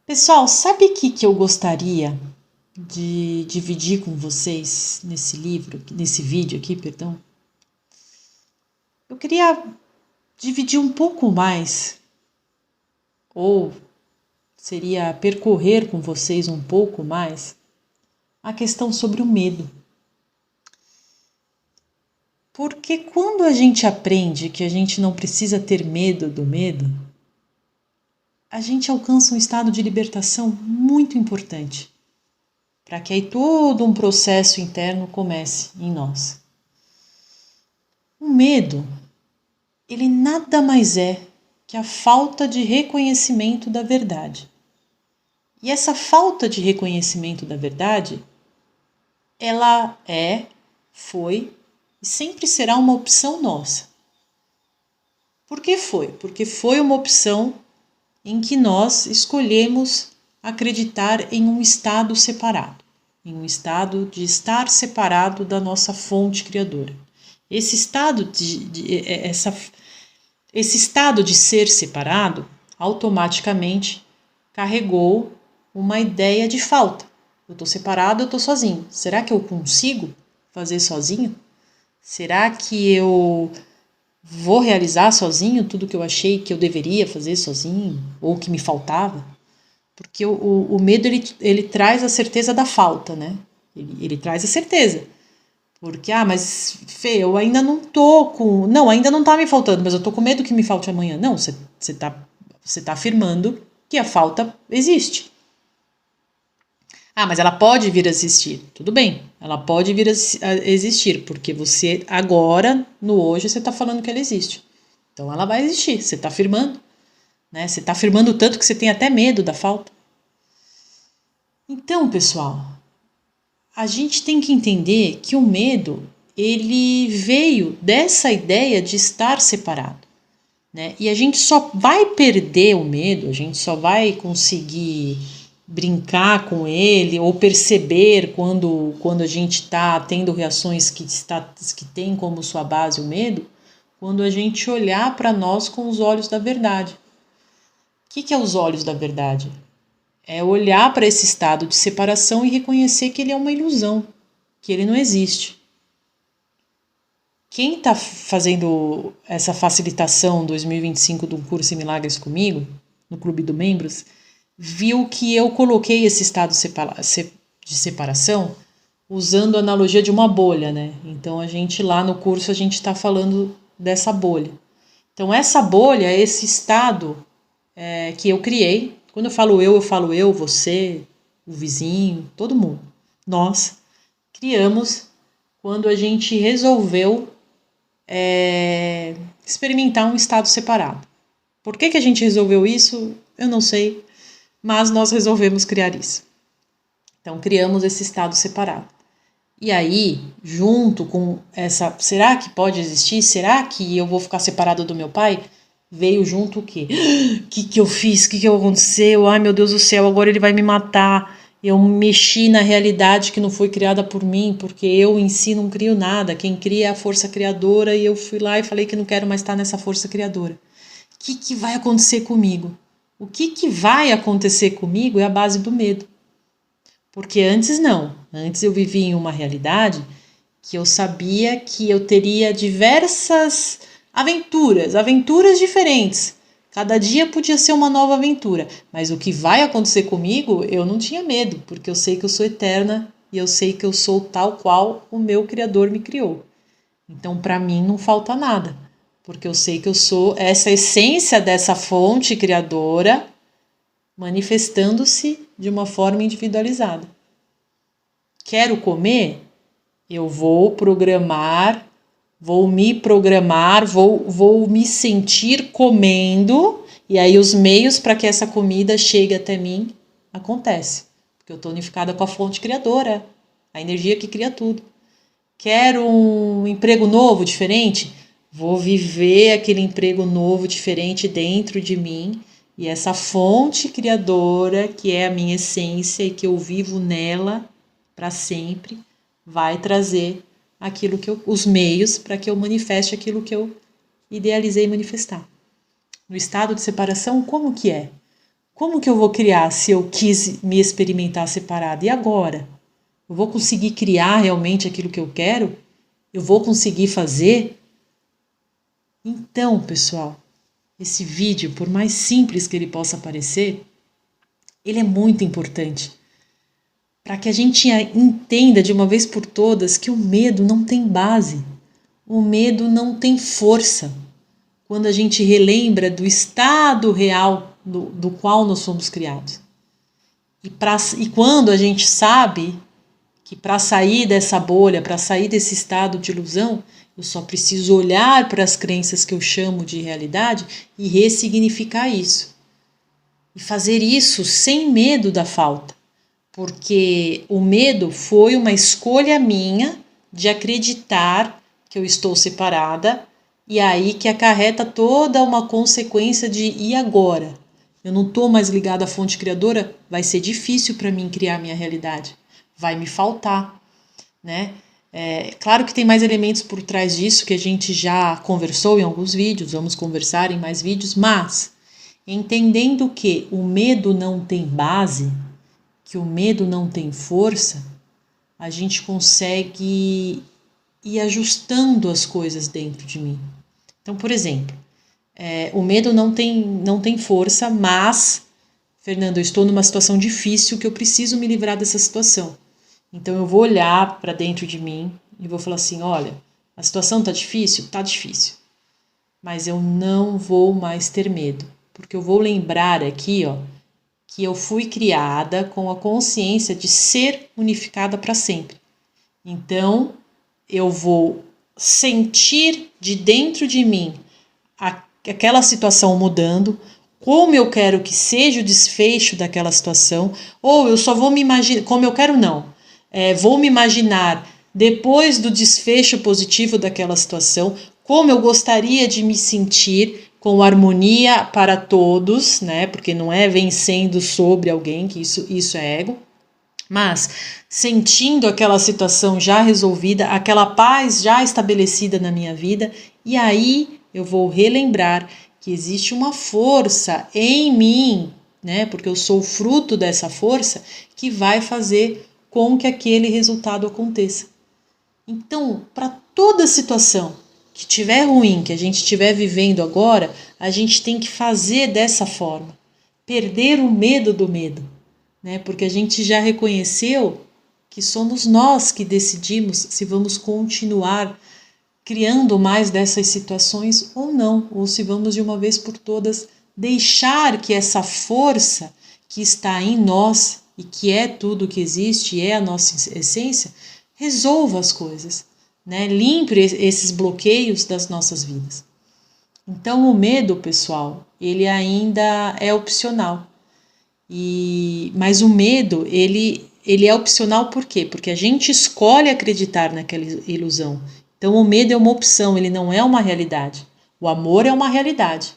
Pessoal, sabe o que eu gostaria de dividir com vocês nesse vídeo aqui, perdão? Eu queria dividir um pouco mais, ou seria percorrer com vocês um pouco mais, a questão sobre o medo. Porque quando a gente aprende que a gente não precisa ter medo do medo, a gente alcança um estado de libertação muito importante, para que aí todo um processo interno comece em nós. O medo, ele nada mais é que a falta de reconhecimento da verdade. E essa falta de reconhecimento da verdade, ela foi e sempre será uma opção nossa. Por que foi? Porque foi uma opção em que nós escolhemos acreditar em um estado separado, em um estado de estar separado da nossa fonte criadora. Esse estado esse estado de ser separado automaticamente carregou uma ideia de falta. Eu estou separado, eu estou sozinho. Será que eu consigo fazer sozinho? Será que eu vou realizar sozinho tudo que eu achei que eu deveria fazer sozinho ou que me faltava? Porque o medo ele traz a certeza da falta, né? Ele traz a certeza. Porque, mas Fê, eu ainda não tô com... Não, ainda não tá me faltando, mas eu tô com medo que me falte amanhã. Não, você tá afirmando que a falta existe. Mas ela pode vir a existir. Tudo bem, ela pode vir a existir, porque você agora, no hoje, você tá falando que ela existe. Então ela vai existir, você tá afirmando. Né? Você tá afirmando tanto que você tem até medo da falta. Então, pessoal, a gente tem que entender que o medo, ele veio dessa ideia de estar separado, né? E a gente só vai perder o medo, a gente só vai conseguir brincar com ele ou perceber quando a gente está tendo reações que tem como sua base o medo, quando a gente olhar para nós com os olhos da verdade. O que é os olhos da verdade? É olhar para esse estado de separação e reconhecer que ele é uma ilusão, que ele não existe. Quem está fazendo essa facilitação 2025 do curso em Milagres comigo, no Clube do Membros, viu que eu coloquei esse estado de separação usando a analogia de uma bolha, né? Então a gente lá no curso a gente está falando dessa bolha. Então essa bolha é esse estado que eu criei. Quando eu falo eu, você, o vizinho, todo mundo. Nós criamos quando a gente resolveu experimentar um estado separado. Por que a gente resolveu isso? Eu não sei, mas nós resolvemos criar isso. Então, criamos esse estado separado. E aí, junto com essa, será que pode existir? Será que eu vou ficar separado do meu pai? Veio junto o quê? O que eu fiz? O que aconteceu? Ai, meu Deus do céu, agora ele vai me matar. Eu mexi na realidade que não foi criada por mim, porque eu em si não crio nada. Quem cria é a força criadora e eu fui lá e falei que não quero mais estar nessa força criadora. O que vai acontecer comigo? O que vai acontecer comigo é a base do medo. Porque antes não. Antes eu vivia em uma realidade que eu sabia que eu teria diversas aventuras diferentes. Cada dia podia ser uma nova aventura, mas o que vai acontecer comigo, eu não tinha medo, porque eu sei que eu sou eterna e eu sei que eu sou tal qual o meu Criador me criou. Então, para mim, não falta nada, porque eu sei que eu sou essa essência dessa fonte criadora manifestando-se de uma forma individualizada. Quero comer? Eu vou me programar, vou me sentir comendo, e aí os meios para que essa comida chegue até mim acontece, porque eu estou unificada com a fonte criadora, a energia que cria tudo. Quero um emprego novo, diferente? Vou viver aquele emprego novo, diferente dentro de mim, e essa fonte criadora, que é a minha essência e que eu vivo nela para sempre, vai trazer os meios para que eu manifeste aquilo que eu idealizei manifestar. No estado de separação, como que é? Como que eu vou criar se eu quis me experimentar separada? E agora? Eu vou conseguir criar realmente aquilo que eu quero? Eu vou conseguir fazer? Então, pessoal, esse vídeo, por mais simples que ele possa parecer, ele é muito importante para que a gente entenda de uma vez por todas que o medo não tem base, o medo não tem força. Quando a gente relembra do estado real do qual nós fomos criados. E quando a gente sabe que para sair dessa bolha, para sair desse estado de ilusão, eu só preciso olhar para as crenças que eu chamo de realidade e ressignificar isso. E fazer isso sem medo da falta. Porque o medo foi uma escolha minha de acreditar que eu estou separada e aí que acarreta toda uma consequência de e agora? Eu não estou mais ligada à fonte criadora, vai ser difícil para mim criar minha realidade, vai me faltar, né? Claro que tem mais elementos por trás disso que a gente já conversou em alguns vídeos, vamos conversar em mais vídeos, mas entendendo que o medo não tem base, que o medo não tem força, a gente consegue ir ajustando as coisas dentro de mim. Então, por exemplo, o medo não tem força, mas, Fernando, eu estou numa situação difícil que eu preciso me livrar dessa situação. Então, eu vou olhar para dentro de mim e vou falar assim, olha, a situação está difícil? Está difícil. Mas eu não vou mais ter medo, porque eu vou lembrar aqui, ó, que eu fui criada com a consciência de ser unificada para sempre. Então, eu vou sentir de dentro de mim aquela situação mudando, como eu quero que seja o desfecho daquela situação, ou eu só vou me imaginar, como eu quero não, vou me imaginar depois do desfecho positivo daquela situação, como eu gostaria de me sentir com harmonia para todos, né? Porque não é vencendo sobre alguém, que isso é ego, mas sentindo aquela situação já resolvida, aquela paz já estabelecida na minha vida, e aí eu vou relembrar que existe uma força em mim, né? Porque eu sou fruto dessa força que vai fazer com que aquele resultado aconteça. Então, para toda situação que estiver ruim, que a gente estiver vivendo agora, a gente tem que fazer dessa forma. Perder o medo do medo, né? Porque a gente já reconheceu que somos nós que decidimos se vamos continuar criando mais dessas situações ou não, ou se vamos de uma vez por todas deixar que essa força que está em nós e que é tudo que existe, é a nossa essência, resolva as coisas, né? Limpe esses bloqueios das nossas vidas. Então o medo, pessoal, ele ainda é opcional. Mas o medo, ele é opcional por quê? Porque a gente escolhe acreditar naquela ilusão. Então o medo é uma opção, ele não é uma realidade. O amor é uma realidade.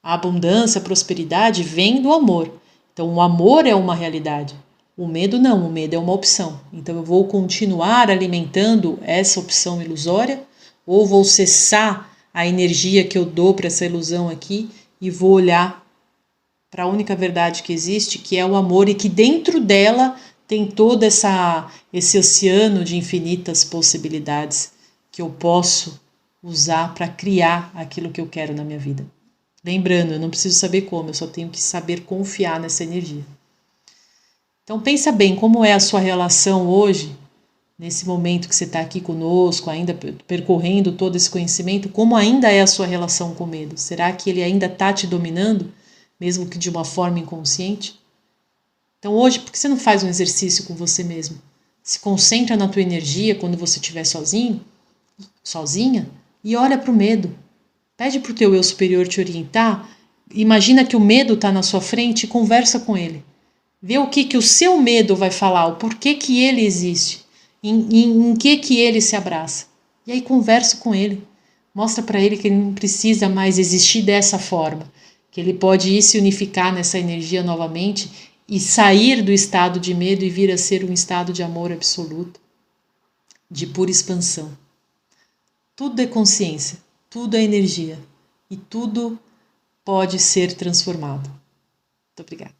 A abundância, a prosperidade vem do amor. Então o amor é uma realidade. O medo não, o medo é uma opção. Então eu vou continuar alimentando essa opção ilusória ou vou cessar a energia que eu dou para essa ilusão aqui e vou olhar para a única verdade que existe, que é o amor, e que dentro dela tem todo esse oceano de infinitas possibilidades que eu posso usar para criar aquilo que eu quero na minha vida. Lembrando, eu não preciso saber como, eu só tenho que saber confiar nessa energia. Então pensa bem, como é a sua relação hoje, nesse momento que você está aqui conosco, ainda percorrendo todo esse conhecimento, como ainda é a sua relação com o medo? Será que ele ainda está te dominando, mesmo que de uma forma inconsciente? Então hoje, por que você não faz um exercício com você mesmo? Se concentra na tua energia quando você estiver sozinho, sozinha, e olha para o medo. Pede para o teu eu superior te orientar, imagina que o medo está na sua frente e conversa com ele. Vê o que o seu medo vai falar, o porquê que ele existe, em que ele se abraça. E aí conversa com ele. Mostra para ele que ele não precisa mais existir dessa forma, que ele pode ir se unificar nessa energia novamente e sair do estado de medo e vir a ser um estado de amor absoluto, de pura expansão. Tudo é consciência, tudo é energia e tudo pode ser transformado. Muito obrigada.